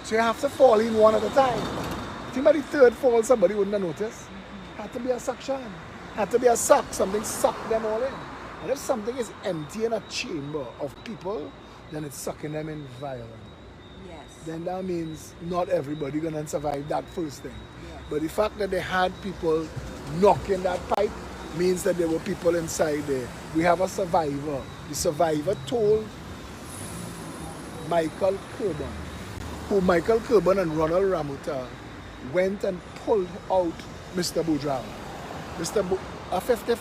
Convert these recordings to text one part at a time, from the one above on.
So you have to fall in one at a time. I think by the third fall, somebody wouldn't have noticed. Had to be a suction. Had to be a suck. Something sucked them all in. And if something is empty in a chamber of people, then it's sucking them in violence. Yes. Then that means not everybody gonna survive that first thing. Yes. But the fact that they had people knocking that pipe means that there were people inside there. We have a survivor. The survivor told Michael Kerban, who Michael Kerban and Ronald Ramuta went and pulled out Mr. Boudreaux. A 50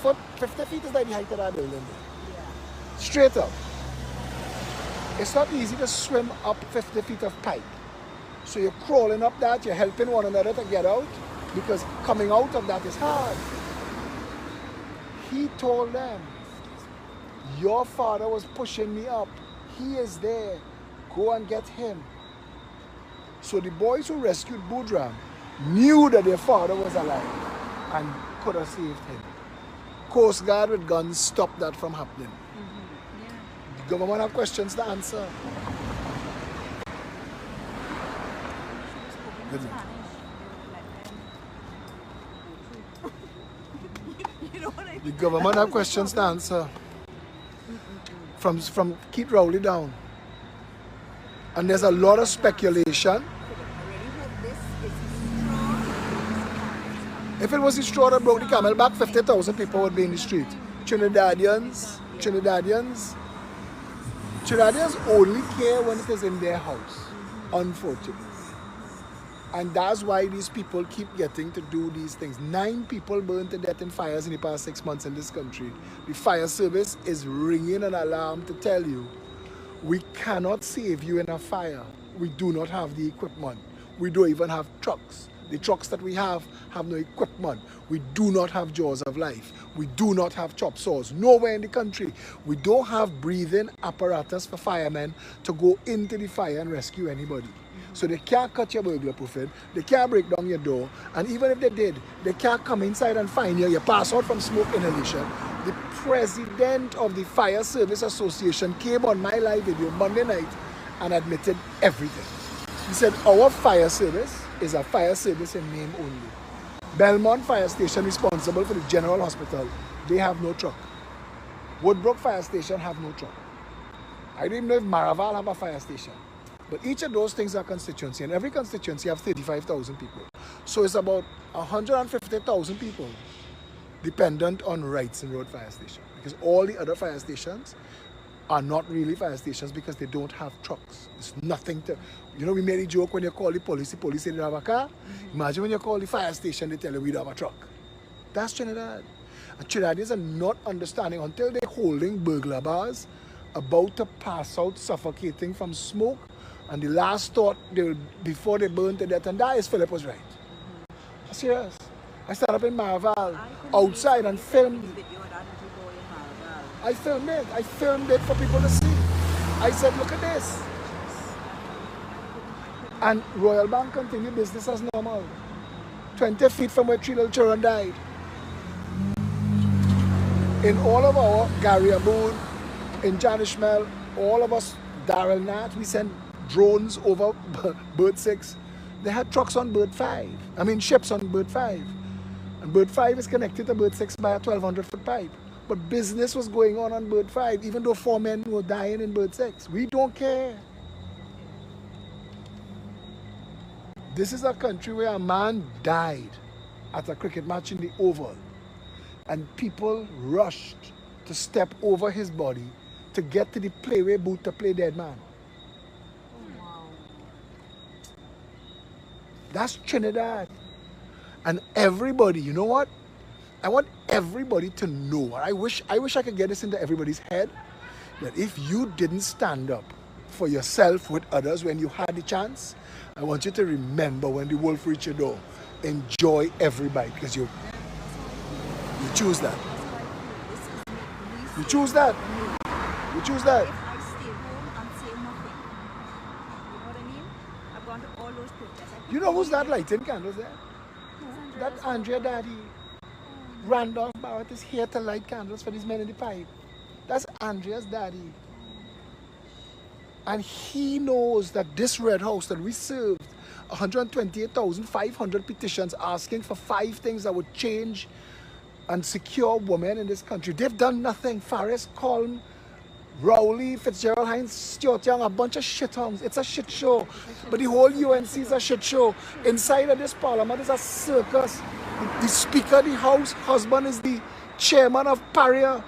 feet is like the height of that building. Yeah. Straight up. It's not easy to swim up 50 feet of pipe. So you're crawling up that, you're helping one another to get out, because coming out of that is hard. He told them, your father was pushing me up. He is there. Go and get him. So the boys who rescued Boudreaux knew that their father was alive and could have saved him. Coast Guard with guns stopped that from happening. Yeah. The government have questions to answer. Good night. You know what I mean? The government have questions to answer. From keep Rowley down. And there's a lot of speculation. If it was the straw that broke the camel back, 50,000 people would be in the street. Trinidadians only care when it is in their house, unfortunately. And that's why these people keep getting to do these things. 9 people burned to death in fires in the past 6 months in this country. The fire service is ringing an alarm to tell you, we cannot save you in a fire. We do not have the equipment. We don't even have trucks. The trucks that we have no equipment. We do not have jaws of life. We do not have chop saws. Nowhere in the country. We don't have breathing apparatus for firemen to go into the fire and rescue anybody. So they can't cut your burglar proofing. They can't break down your door. And even if they did, they can't come inside and find you. You pass out from smoke inhalation. The president of the Fire Service Association came on my live video Monday night and admitted everything. He said, our fire service is a fire service in name only. Belmont Fire Station, responsible for the General Hospital, they have no truck. Woodbrook Fire Station have no truck. I don't even know if Maraval have a fire station. But each of those things are constituency, and every constituency have 35,000 people. So it's about 150,000 people dependent on Wrightson Road Fire Station. Because all the other fire stations are not really fire stations because they don't have trucks. It's nothing to... You know, we made a joke when you call the police say they don't have a car. Imagine when you call the fire station, they tell you we don't have a truck. That's Trinidad. And Trinidadians are not understanding until they're holding burglar bars, about to pass out, suffocating from smoke, and the last thought they will, before they burn to death and die is Phillip was right. I'm serious. I stand up in Maraval outside and filmed. I filmed it. I filmed it for people to see. I said, look at this. And Royal Bank continued business as normal. 20 feet from where 3 little children died. In all of our Gary Abood, in Jan Ishmael, all of us, Daryl Nat, we sent drones over Bird 6. They had trucks on Bird 5. I mean ships on Bird 5. And Bird 5 is connected to Bird 6 by a 1,200-foot pipe. But business was going on Bird 5, even though 4 men were dying in Bird 6. We don't care. This is a country where a man died at a cricket match in the Oval. And people rushed to step over his body to get to the playway booth to play dead man. Oh, wow. That's Trinidad. And everybody, you know what? I want everybody to know, I wish I could get this into everybody's head, that if you didn't stand up for yourself with others when you had the chance, I want you to remember when the wolf reaches your door, enjoy every bite, because you choose that. You choose that. You choose that. If I stay home and say nothing, you know what I mean? I've gone to all those protests. You know who's that lighting candles there? That's Andrea Daddy. Randolph Barrett is here to light candles for these men in the pipe. That's Andrea's daddy. And he knows that this Red House that we served 128,500 petitions asking for 5 things that would change and secure women in this country. They've done nothing. Faris, Colm, Rowley, Fitzgerald, Hines, Stuart Young, a bunch of shithounds. It's a shit show. But the whole UNC is a shit show. Inside of this parliament is a circus. The Speaker of the House husband is the chairman of Paria,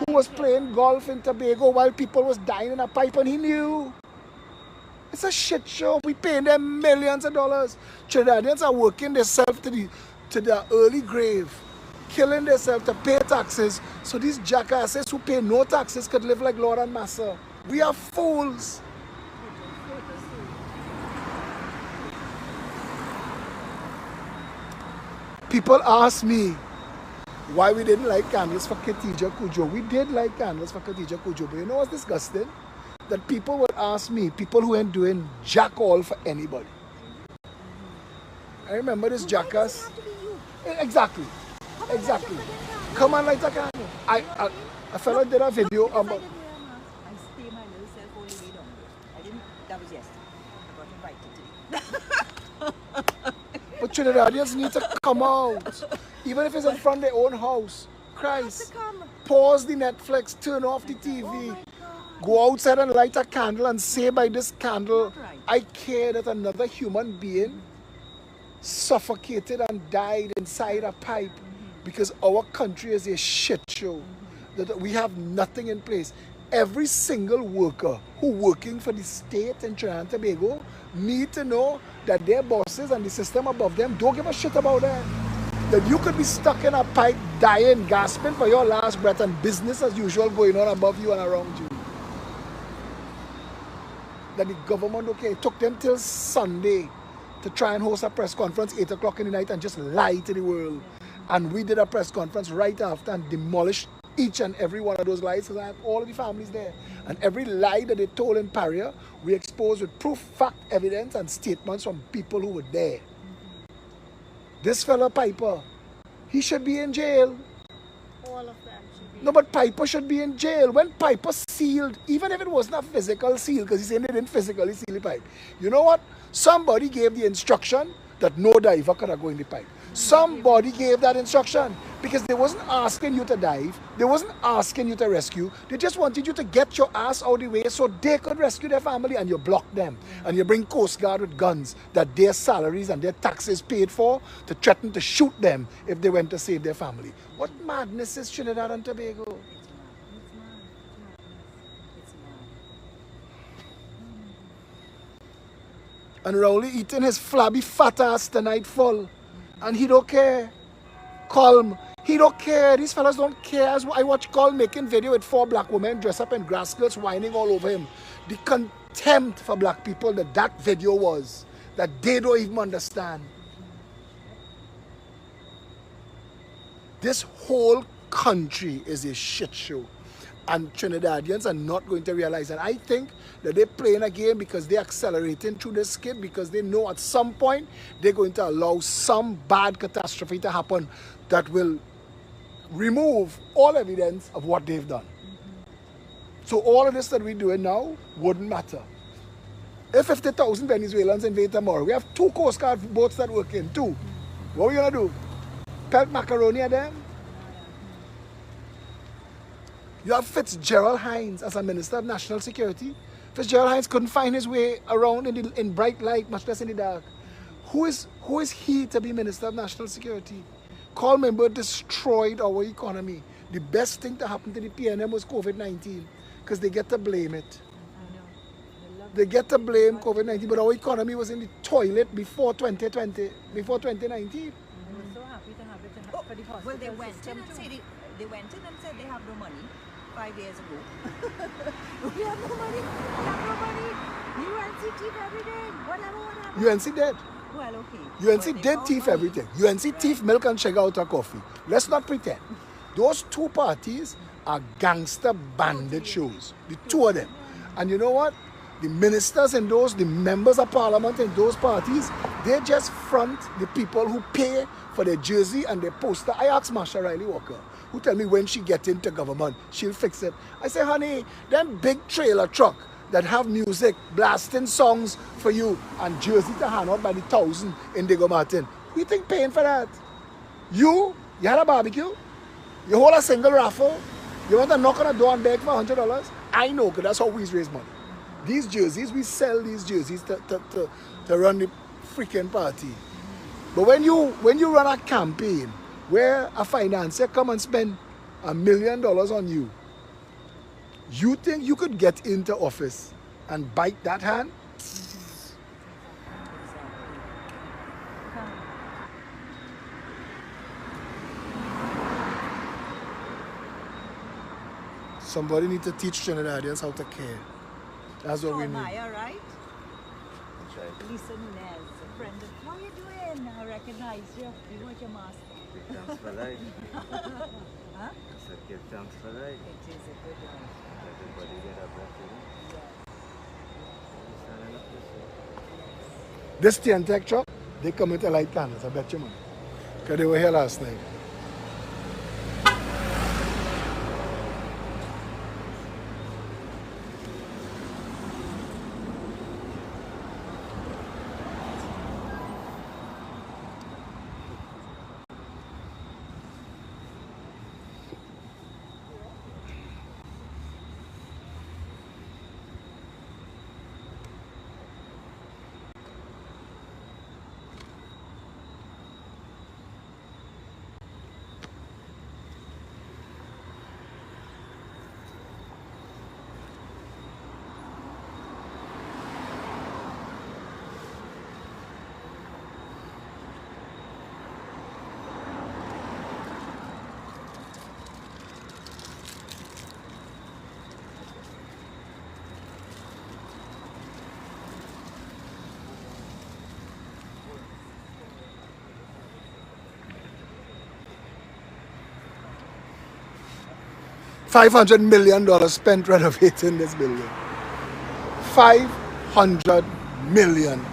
who was playing golf in Tobago while people was dying in a pipe, and he knew. It's a shit show. We paying them millions of dollars. Trinidadians are working themselves to the early grave, killing themselves to pay taxes, so these jackasses who pay no taxes could live like Lord and Master. We are fools. People ask me why we didn't like candles for Khadija Kujo. We did like candles for Khadija Kujo, but you know what's disgusting? That people would ask me, people who ain't doing jack all for anybody. I remember this jackass. Exactly. Exactly. Come on, light a candle. A fella did a video about. I stay my little self all the way down there. I didn't. That was yesterday. I got invited today. But Trinidadians need to come out. Even if it's in front of their own house. Christ. Pause the Netflix, turn off the TV. Go outside and light a candle and say by this candle, I care that another human being suffocated and died inside a pipe because our country is a shit show. That we have nothing in place. Every single worker who working for the state in Trinidad and Tobago need to know that their bosses and the system above them don't give a shit about them. That you could be stuck in a pipe, dying, gasping for your last breath, and business as usual going on above you and around you. That the government, okay, it took them till Sunday to try and host a press conference 8 o'clock in the night and just lie to the world. And we did a press conference right after and demolished each and every one of those lies, because I have all of the families there. And every lie that they told in Paria, we exposed with proof, fact, evidence, and statements from people who were there. This fella Piper, he should be in jail. All of them should be. No, but Piper should be in jail. When Piper sealed, even if it wasn't a physical seal, because he's saying they didn't physically seal the pipe. You know what? Somebody gave the instruction that no diver could have go in the pipe. Somebody gave that instruction because they wasn't asking you to dive. They wasn't asking you to rescue. They just wanted you to get your ass out of the way so they could rescue their family, and you block them. And you bring Coast Guard with guns that their salaries and their taxes paid for to threaten to shoot them if they went to save their family. What madness is Trinidad and Tobago? And Rowley eating his flabby fat ass tonight full. And he don't care. Colm, he don't care. These fellas don't care. I watch Colm making video with 4 black women dressed up in grass skirts whining all over him. The contempt for black people that video was, that they don't even understand. This whole country is a shit show. And Trinidadians are not going to realize. And I think that they're playing a game because they're accelerating through this skit, because they know at some point they're going to allow some bad catastrophe to happen that will remove all evidence of what they've done. So all of this that we're doing now wouldn't matter. If 50,000 Venezuelans invade tomorrow, we have 2 Coast Guard boats that work in, 2. What are we going to do? Pelt macaroni at them? You have Fitzgerald Hines as a Minister of National Security. Fitzgerald Hines couldn't find his way around in bright light, much less in the dark. Who is he to be Minister of National Security? Colm member destroyed our economy. The best thing to happen to the PNM was COVID-19, because they get to blame it. They get to blame COVID-19, but our economy was in the toilet before 2020, before 2019. We're so happy to have it for the hospital. Well, they went in and said they have no money 5 years ago. We have no money. We have no money. UNC thief everything. Whatever. UNC dead. Well, okay. UNC did thief everything. UNC thief milk and sugar out of coffee. Let's not pretend. Those 2 parties are gangster bandit shows. The 2 of them. And you know what? The ministers in those, the members of parliament in those parties, they just front the people who pay for their jersey and their poster. I asked Marsha Riley Walker, who tell me when she get into government, she'll fix it. I say, honey, them big trailer truck that have music, blasting songs for you, and jersey to hand out by the 1,000 in Diego Martin. Who you think paying for that? You had a barbecue? You hold a single raffle? You want to knock on a door and beg for $100? I know, because that's how we raise money. These jerseys, we sell these jerseys to run the freaking party. But when you run a campaign where a financier come and spend $1 million on you, you think you could get into office and bite that hand? Somebody need to teach Trinidadians how to care. That's what we need. Maya, right? That's right. Lisa Nunez, a friend of, how are you doing? I recognize you. You want your mask. Give thanks for life. Huh? I said give thanks for life. It is a good one. Everybody get a breath, you know? Standing up this way. This Tech truck, they come with a light candles, I bet you money. Because they were here last night. $500 million spent renovating this building. $500 million.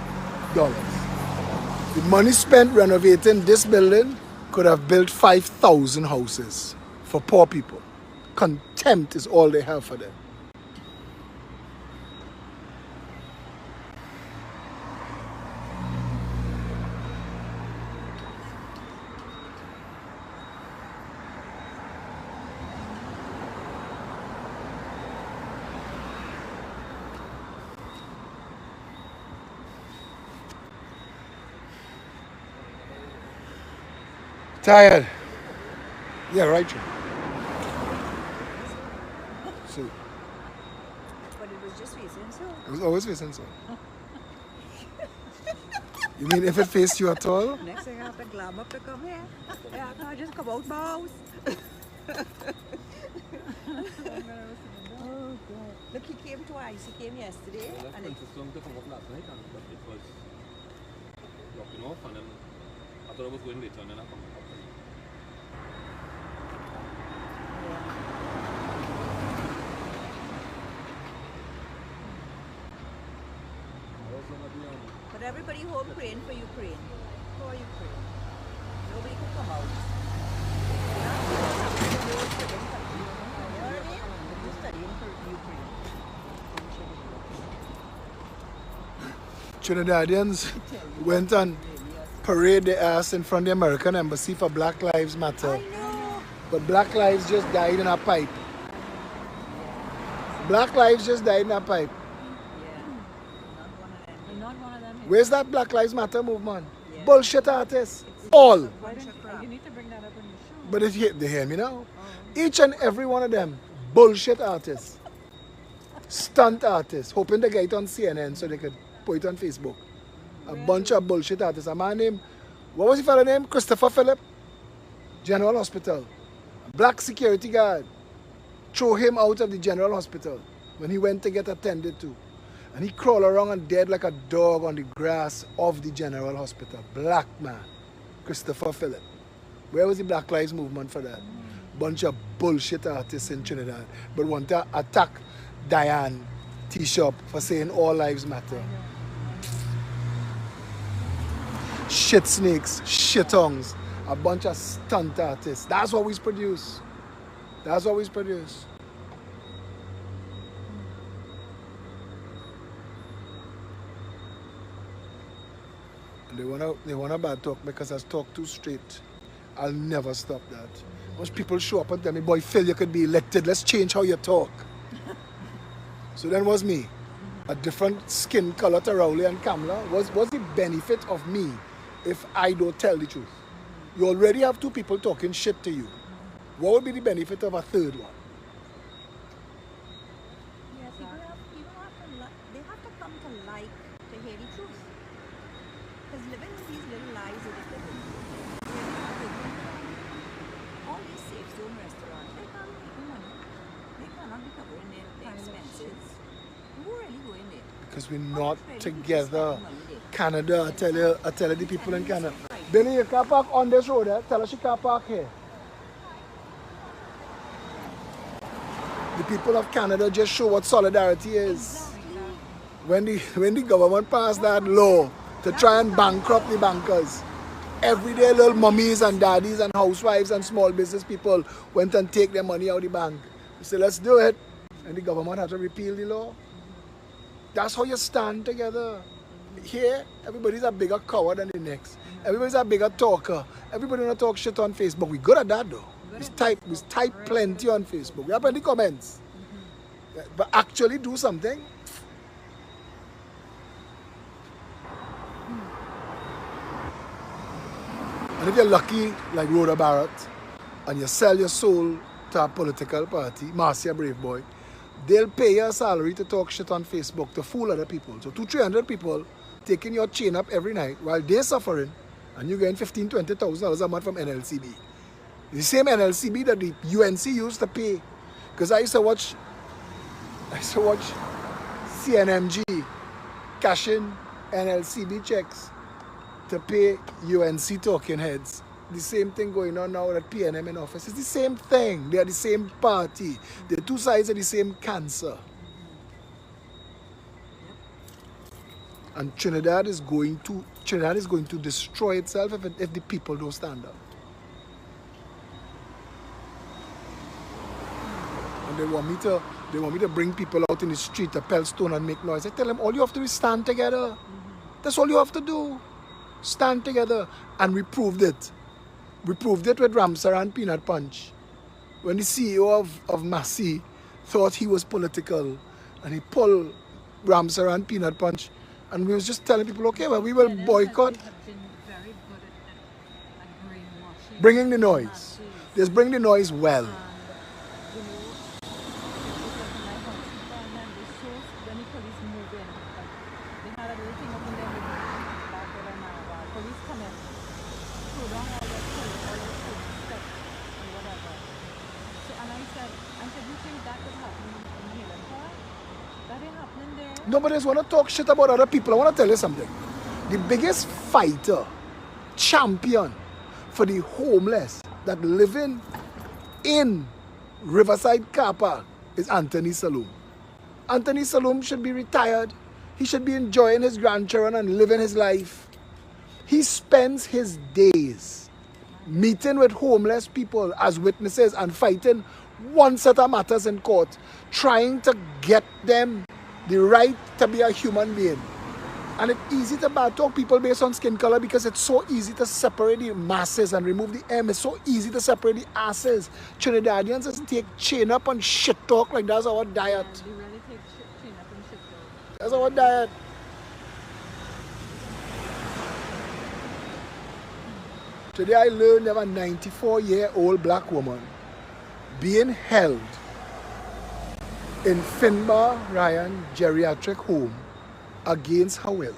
The money spent renovating this building could have built 5,000 houses for poor people. Contempt is all they have for them. Tired. Yeah, right. So But it was just facing so. it was always facing so. You mean if it faced you at all? Next thing I have to glam up to come here. Yeah, I can't just come out my house. Oh God. Look, he came twice. He came yesterday. Well, And Princess Long to come up last night, but it was blocking off, and then I thought I was going later, and then I come up. But everybody home praying for Ukraine. For Ukraine. Nobody could come out. Trinidadians went and parade their ass in front of the American embassy for Black Lives Matter. I know. But Black Lives just died in a pipe. Black Lives just died in a pipe. Not one of them. Where's that Black Lives Matter movement? Yeah. Bullshit artists. All. You need to bring that up on your show. But they hear me now. Each and every one of them, bullshit artists. Stunt artists, hoping to get it on CNN so they could put it on Facebook. A bunch of bullshit artists. A man named, what was his fellow name? Christopher Phillip. General Hospital. A black security guard. Threw him out of the General Hospital when he went to get attended to. And he crawled around and dead like a dog on the grass of the General Hospital. Black man. Christopher Phillip. Where was the Black Lives Movement for that? Bunch of bullshit artists in Trinidad. But want to attack Diane T-Shop for saying all lives matter. Shit snakes, shit tongues. A bunch of stunt artists. That's what we produce. That's what we produce. They wanna bad talk because I talk too straight. I'll never stop that. Once people show up and tell me, boy, Phil, you could be elected. Let's change how you talk. So then was me. A different skin color to Rowley and Kamala. What's the benefit of me if I don't tell the truth? You already have two people talking shit to you. What would be the benefit of a third one? Yeah, they have to come to like to hear the truth. Because living in these little lies that they live in, all these safe zone restaurants, they can't be making money. They cannot be covering their expenses. Who really go in there? Because we're not together. Canada, I tell you the people in Canada. Billy, you can't park on this road, eh? Tell us you can't park here. The people of Canada just show what solidarity is. When the government passed that law to try and bankrupt the bankers, everyday little mummies and daddies and housewives and small business people went and take their money out of the bank. They said, let's do it. And the government had to repeal the law. That's how you stand together. Here, everybody's a bigger coward than the next. Everybody's a bigger talker. Everybody wanna talk shit on Facebook. We good at that though. We type plenty on Facebook. We have plenty comments. But actually do something. And if you're lucky, like Rhoda Barrett, and you sell your soul to a political party, Marcia Brave Boy, they'll pay you a salary to talk shit on Facebook to fool other people. So 200-300 people taking your chain up every night while they're suffering, and you're getting $15,000-$20,000 a month from NLCB. The same NLCB that the UNC used to pay. Because I used to watch CNMG cashing NLCB checks to pay UNC talking heads. The same thing going on now at PNM in office. It's the same thing. They are the same party. The two sides of the same cancer. And Trinidad is going to destroy itself if the people don't stand up. And they want me to bring people out in the street to pelt stone and make noise. I tell them all you have to do is stand together. That's all you have to do. Stand together. And we proved it. We proved it with Ramsar and Peanut Punch. When the CEO of Massey thought he was political and he pulled Ramsar and Peanut Punch, and we was just telling people, okay, well, we will boycott. Bringing the noise. Just bring the noise well. Nobody just want to talk shit about other people. I want to tell you something. The biggest fighter, champion for the homeless that living in Riverside Car Park is Anthony Saloom. Anthony Saloom should be retired. He should be enjoying his grandchildren and living his life. He spends his days meeting with homeless people as witnesses and fighting one set of matters in court, trying to get them the right to be a human being. And it's easy to bad talk people based on skin color because it's so easy to separate the masses and remove the M. It's so easy to separate the asses. Trinidadians just take chain up and shit talk like that's our diet. They really take chain up and shit talk. That's our diet. Today I learned of a 94-year-old black woman being held in Finbar Ryan Geriatric Home against her will.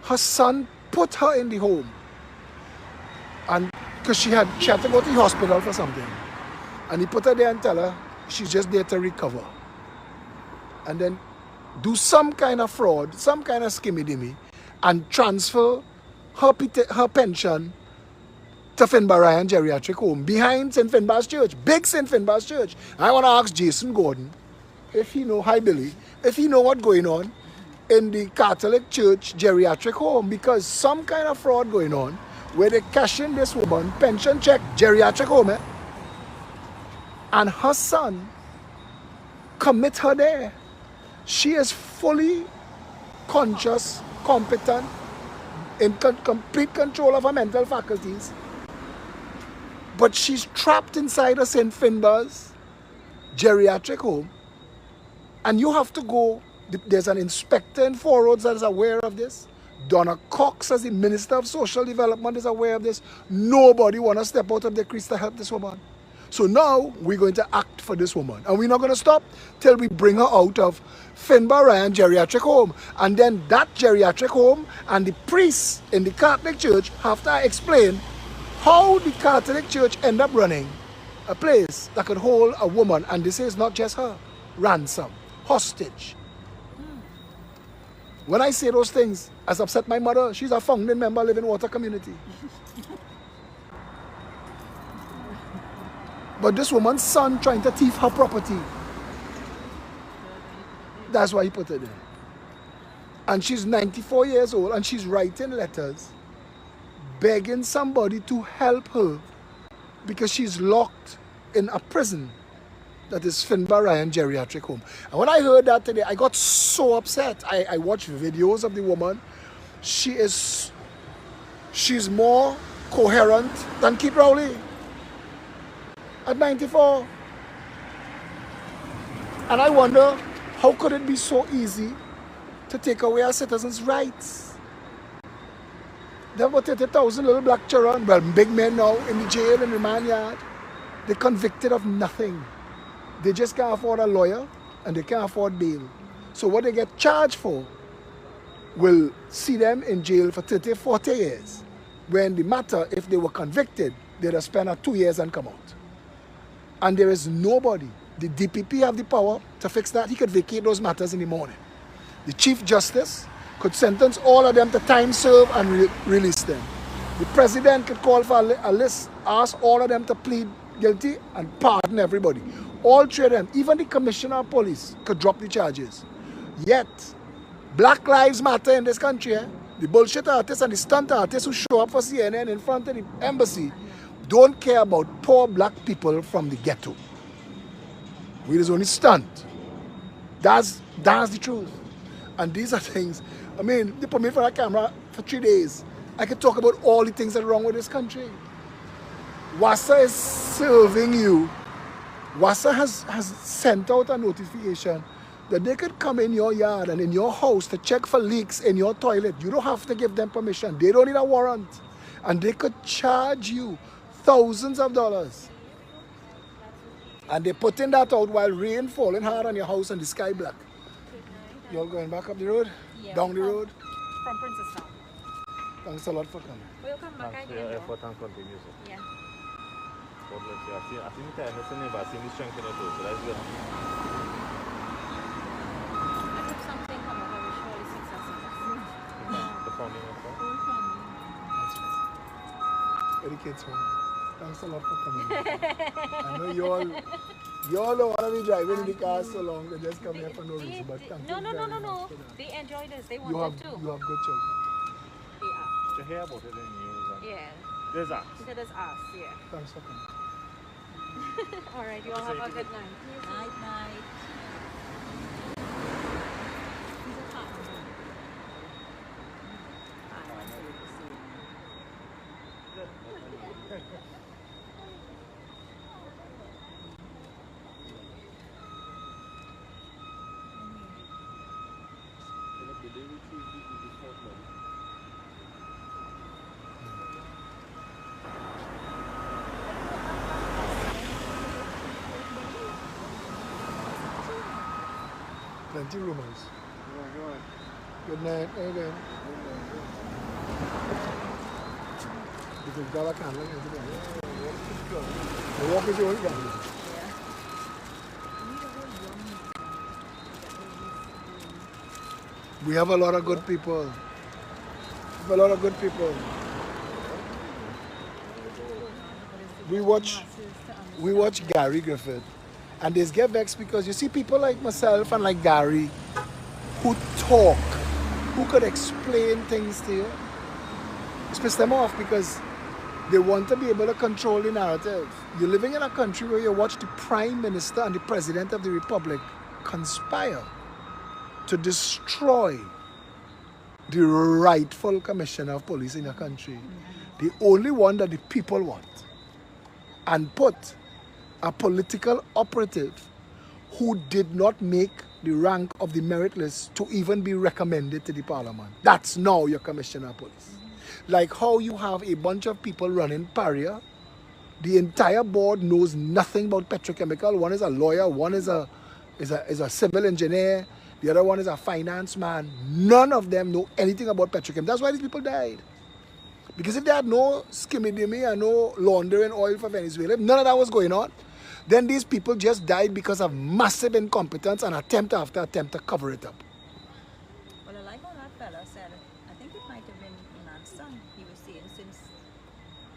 Her son put her in the home, and because she had to go to the hospital for something, and he put her there and tell her she's just there to recover, and then do some kind of fraud, some kind of skimmy-dimmy, and transfer her pension to Finbar Ryan Geriatric Home behind St. Finbar's Church, big St. Finbar's Church. I want to ask Jason Gordon if he know, hi Billy, if he know what's going on in the Catholic Church Geriatric Home, because some kind of fraud going on where they cash in this woman pension check, Geriatric Home, and her son commit her there. She is fully conscious, competent, in complete control of her mental faculties, but she's trapped inside a St. Finbar's geriatric home, and you have to go. There's an inspector in Four Roads that is aware of this. Donna Cox, as the Minister of Social Development, is aware of this. Nobody want to step out of their crease to help this woman. So now we're going to act for this woman, and we're not going to stop till we bring her out of Finbar Ryan Geriatric Home. And then that geriatric home and the priests in the Catholic Church have to explain how the Catholic Church end up running a place that could hold a woman, and this is not just her, ransom, hostage. When I say those things, as upset my mother, she's a founding member of Living Water Community. But this woman's son trying to thief her property. That's why he put her there. And she's 94 years old, and she's writing letters begging somebody to help her because she's locked in a prison that is Finbar Ryan Geriatric Home. And when I heard that today, I got so upset. I watched videos of the woman. She's more coherent than Keith Rowley at 94. And I wonder, how could it be so easy to take away our citizens' rights? There were 30,000 little black children, well, big men now, in the jail, in the remand yard. They're convicted of nothing. They just can't afford a lawyer, and they can't afford bail. So what they get charged for will see them in jail for 30, 40 years. When the matter, if they were convicted, they'd have spent 2 years and come out. And there is nobody. The DPP have the power to fix that. He could vacate those matters in the morning. The Chief Justice could sentence all of them to time serve and release them. The President could call for a list, ask all of them to plead guilty and pardon everybody. All three of them, even the Commissioner of Police, could drop the charges. Yet, Black Lives Matter in this country, the bullshit artists and the stunt artists who show up for CNN in front of the embassy, don't care about poor black people from the ghetto. We is only stunt. That's the truth. And these are things, I mean, they put me in front of a camera for 3 days. I could talk about all the things that are wrong with this country. WASA is serving you. WASA has sent out a notification that they could come in your yard and in your house to check for leaks in your toilet. You don't have to give them permission. They don't need a warrant. And they could charge you thousands of dollars. And they're putting that out while rain falling hard on your house and the sky black. You all going back up the road? Yeah, Down the road? From Princestown. Thanks a lot for coming. We'll come back Thanks for your again. effort and contribution. Yeah. God bless you. I've seen the tiredness in you, but I've seen the strength in you too, so that's good. I hope something come up. I will surely successful. The founding member. Where the kids home? Thanks a lot for coming. I know you all don't want to be driving in the car so long. They just come here for no reason. But thank you very much for that. They enjoy this. They You wanted have to. good children. Yeah. You hear about it in the news. And Yeah. there's that. That is us. Yeah. Thanks for coming. All right. You all have a good night. Night, night. Plenty rumors. Good night. Okay. Because God, I can't let you do that. The walk is your own family. We have a lot of good people. We have a lot of good people. We watch Gary Griffith, and they get vexed because you see people like myself and like Gary who talk, who could explain things to you. It pisses them off because they want to be able to control the narrative. You're living in a country where you watch the Prime Minister and the President of the Republic conspire to destroy the rightful commissioner of police in your country, the only one that the people want, and put a political operative who did not make the rank of the merit list to even be recommended to the parliament. That's now your commissioner of police. Like how you have a bunch of people running Paria, the entire board knows nothing about petrochemical. One is a lawyer, one is a civil engineer, the other one is a finance man. None of them know anything about petrochem. That's why these people died. Because if they had no skimming and no laundering oil for Venezuela, if none of that was going on, then these people just died because of massive incompetence and attempt after attempt to cover it up. Well, I like how that fella said, I think it might have been Iman's son. He was saying since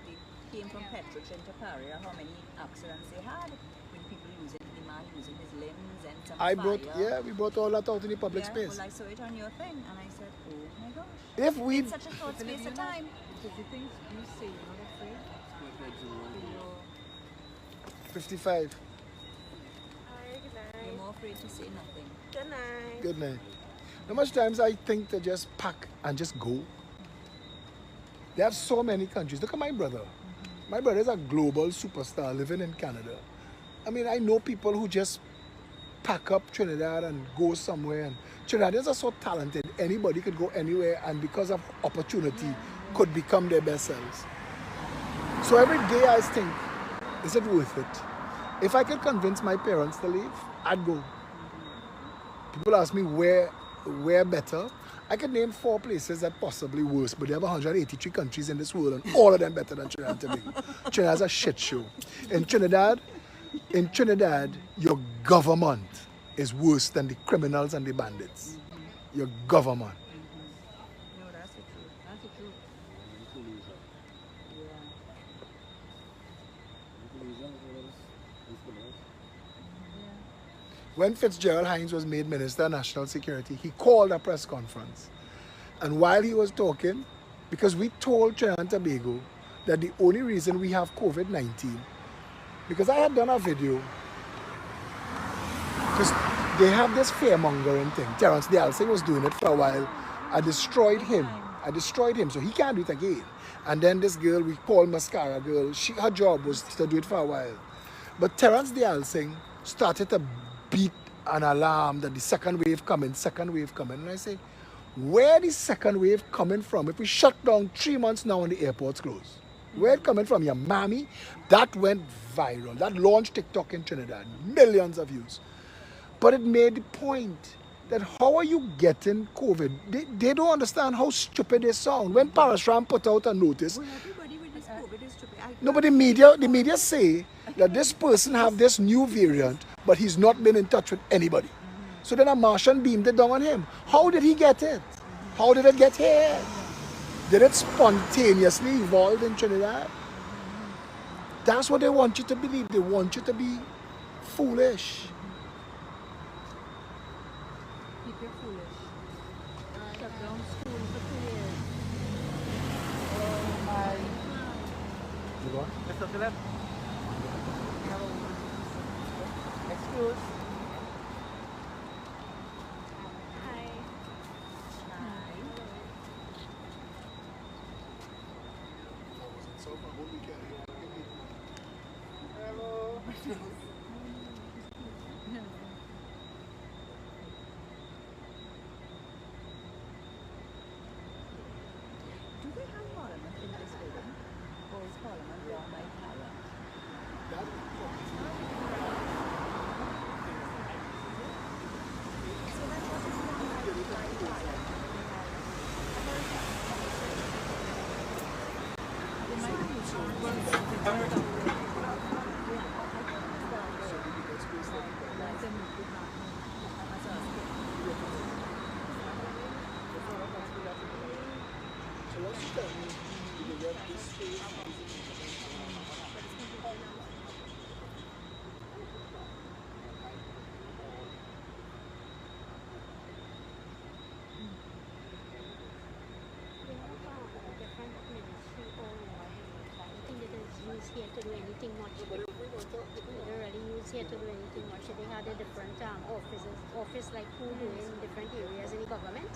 they came from Petrochem to Paria, how many accidents they had with people using Iman, using his limbs and some fire. We brought all that out in the public Yeah, space. well, I saw it on your thing and I said, oh my gosh. If we In such a short space of time. Because the things you say, you're not afraid. 55. You're more afraid to say nothing. Good night. Good night. How much times I think to just pack and just go? They have so many countries. Look at my brother. My brother is a global superstar living in Canada. I mean, I know people who just pack up Trinidad and go somewhere. And Trinidadians are so talented. Anybody could go anywhere and because of opportunity could become their best selves. So every day I think, is it worth it? If I could convince my parents to leave, I'd go. People ask me where better. I could name 4 places that possibly worse, but there are 183 countries in this world and all of them better than Trinidad and Tobago. Trinidad's a shit show. In Trinidad, your government is worse than the criminals and the bandits. Your government. No, that's the truth. That's the truth. Yeah. When Fitzgerald Hines was made Minister of National Security, he called a press conference. And while he was talking, because we told Trinidad and Tobago that the only reason we have COVID-19, because I had done a video, because they have this fear-mongering thing. Terence D'Alsing was doing it for a while. I destroyed him, so he can't do it again. And then this girl we call Mascara Girl, her job was to do it for a while. But Terence D'Alsing started to beat an alarm that the second wave coming. And I say, where the second wave coming from? If we shut down 3 months now and the airport's closed, where it coming from? Your mammy? That went viral. That launched TikTok in Trinidad. Millions of views. But it made the point that how are you getting COVID? They don't understand how stupid they sound. When Parashram put out a notice, Well, everybody with this COVID is stupid. no, but the media say that this person have this new variant, but he's not been in touch with anybody. So then a Martian beamed it down on him. How did he get it? How did it get here? Did it spontaneously evolve in Trinidad? That's what they want you to believe. They want you to be foolish. Keep your foolish. Shut down school for 2 years. Oh my. Mr. Phillip? Excuse. Do they have parliament in this building? Or is parliament run by Paria? Here to do anything much. They don't really use here to do anything much. They had a different office like who do in different areas in the government.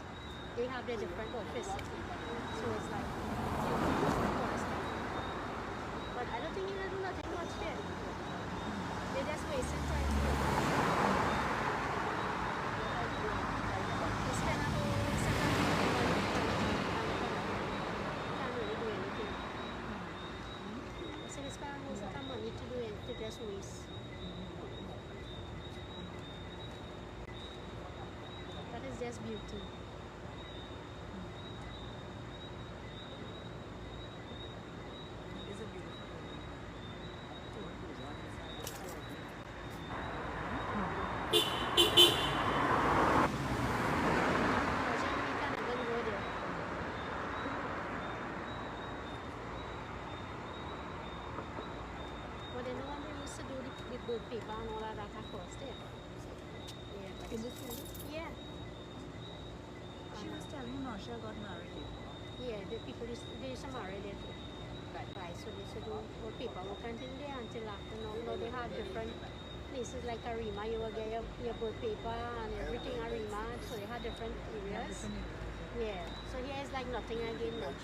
they have their different office. So it's like, but I don't think you're gonna do nothing much there. They're just wasting time. They spend a whole second can't really do anything. So they spend a whole set of money to do it, to just waste. That is just beauty. It's a beautiful But then the one they used to do the boat paper and all that across there. Yeah. in the city. Yeah. She was telling me Marsha got married. Yeah, the people used to marry there too. Right, so they used to do boat paper work until there until after now they have different places like Arima, you will get your boat paper and everything Arima, so they have different areas. Yeah. So here is like nothing again much.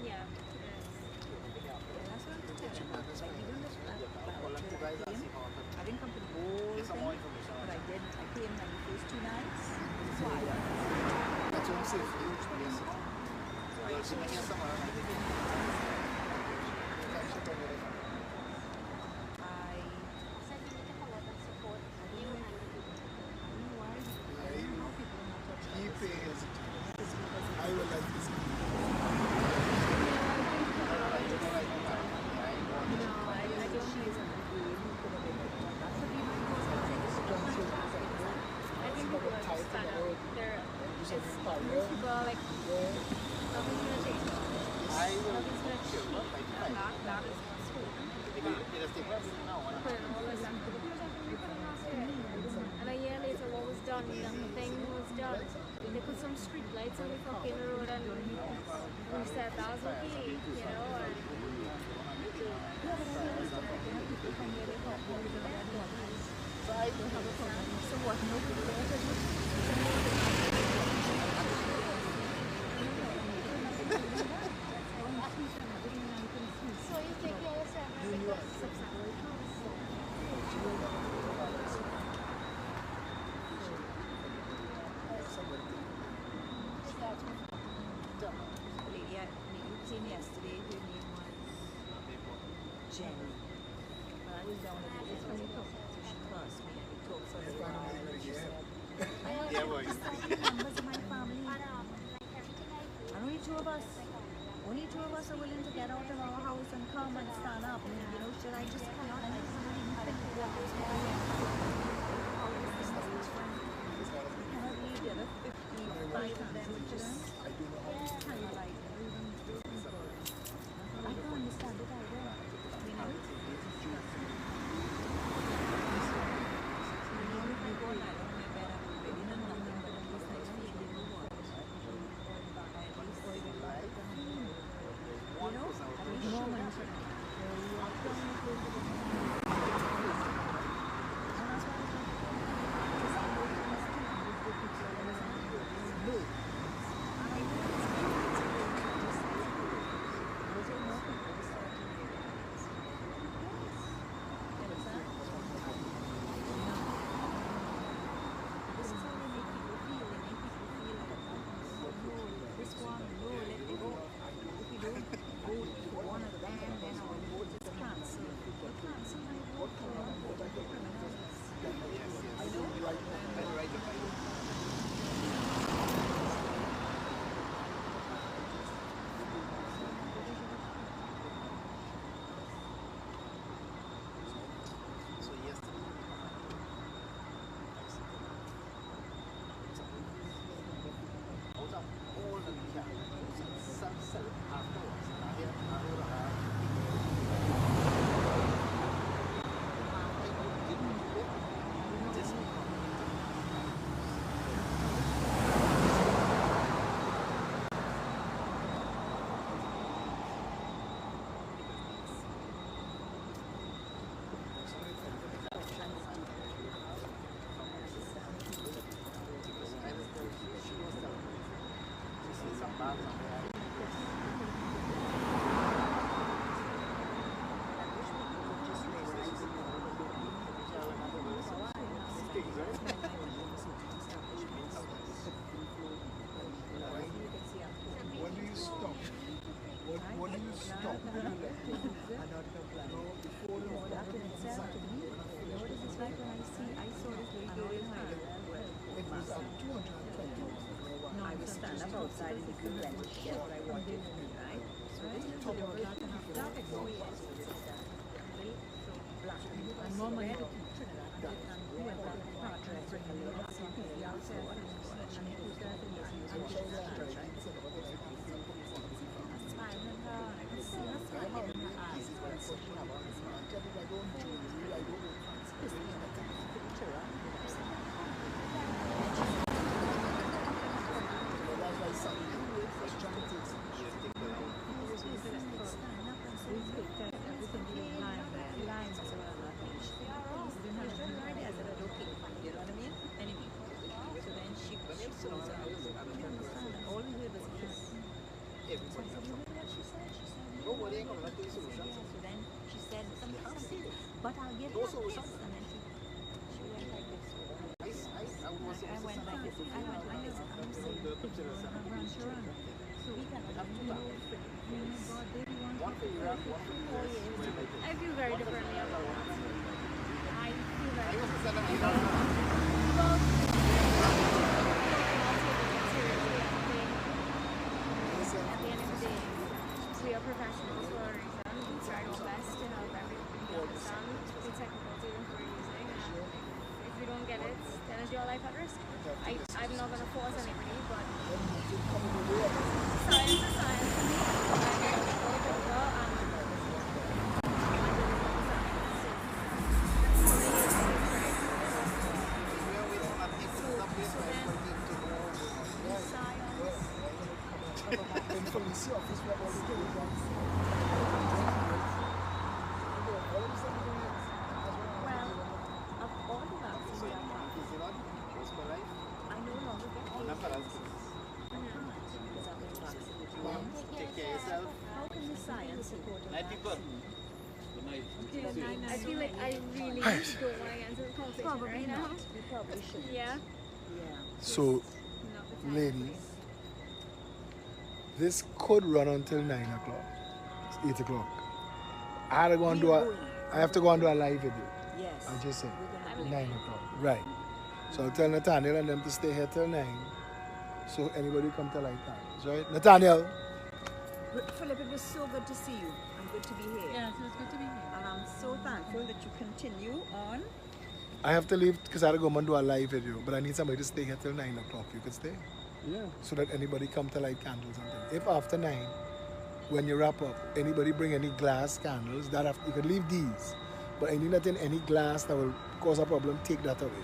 Yeah. That's what I'm telling you. Like even this I didn't come to the whole thing, but I did. I came like the first 2 nights. So I That's what I'm saying. So you need to come up and support you and the people. He pays. I will like this. I think people are just kind of, most people are like, nothing's gonna change. Nothing's gonna change. That is what's spoken. Put it all this and a year later, what was done? Nothing was done. They put some street lights on the fucking road and we said that was okay, you know. And so what? No So you take care of yourself because lady you came yesterday, her name was Jenny. But I was down at the funny talk. So she cursed me and we talked for a while and she said, I have just members of my family. And only 2 of us. Only 2 of us are willing to get out of our house and come and stand up. And, you know, should I just cannot I think what was how is this stage when we cannot leave the other 55 of them just kind of like I don't understand it either. You know? Even if I go and lie down in my bed, I'm really not nothing but this nice feeling of water. You know, at least moment. This is how they make people feel. They make people feel like, no, this one, no, let me go. If you don't vote for one of them, then our vote is cancelled. But cancel my vote for one vote of the criminals. I know. to stand up outside in the cool and get what I wanted, right? So this is the black and more money to Trinidad and whoever partner bring a little but I'll give her solution. And then she went like this. I went like this. I went like this. So we cannot have two back. I feel very differently about that. I feel very differently about at the end of the day, we are professionals for a reason. We try our best to help everybody understand the technical tools we're using. And if you don't get it, then is your life at risk? I'm not going to force anybody, but science is science to me. I feel like I really don't want to answer the conversation right now. Yeah. So, ladies, this could run until 9 o'clock. It's 8 o'clock. I have to go and do a live video. Yes. I just said 9 o'clock. Right. So I'll tell Nathaniel and them to stay here till 9. So anybody come to light candles, right? Nathaniel. Philip, it was so good to see you. I'm good to be here. Yes, it was good to be here. And I'm so thankful that you continue on. I have to leave because I have to go and do a live video, but I need somebody to stay here till 9 o'clock. You could stay? Yeah. So that anybody come to light candles and things. If after 9, when you wrap up, anybody bring any glass candles, you could leave these. But any glass that will cause a problem, take that away.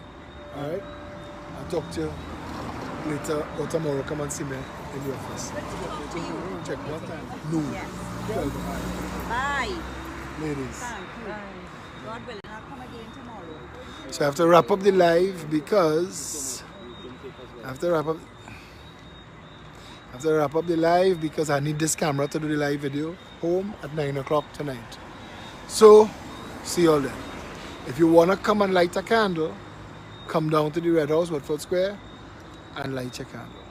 Alright? I'll talk to you later or tomorrow. Come and see me in the office. Good to talk to you. Check what time? Noon. Yes. 12. Bye. Ladies. Thank you. God willing, I'll come again tomorrow. So I have to wrap up the live because I need this camera to do the live video home at 9 o'clock tonight. So, see you all then. If you want to come and light a candle, come down to the Red House, Woodford Square, and light your candle.